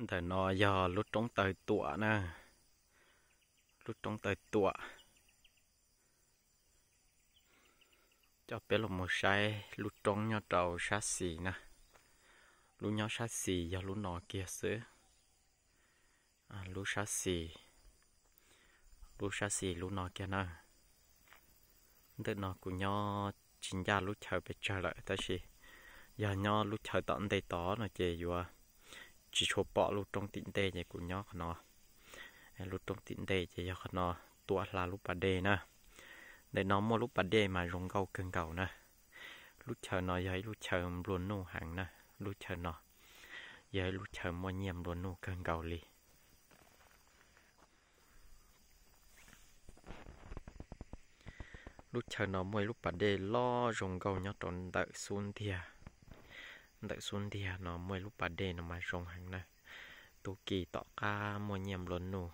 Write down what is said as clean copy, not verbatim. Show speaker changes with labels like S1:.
S1: Thời nó giờ lúc trong tới tụa nè, lúc trong tới tụa cho bé là một sai lúc trong nhau trầu sát xì nè, lúc nhau sát xì giờ lúc nọ kia xứ, lúc sát xì lúc nọ kia nè, từ nó của nhau chính ra lúc chờ bị chờ lại tới gì, giờ nhau lúc chờ tận đây tó nó chè vừa chỉ cho bỏ lúc trong tịnh tê vậy của nhau nó, lúc trong tịnh tê chỉ cho nó tụa là lúc bà đê nè. Để nó mua lúc bà đê mà rong gâu cân cầu nè, lúc chờ nó vậy lúc chờ luôn nô hàng nè, lúc chờ nó vậy lúc chờ mua nhiệm luôn nô cân cầu li, lúc chờ nó mua lúc bà đê lo rong gâu nhớ tròn đợi xuân thìa nó mua lúc bà đê nó mà rong hàng nè, tu kỳ tọ ca mua nhiệm luôn nô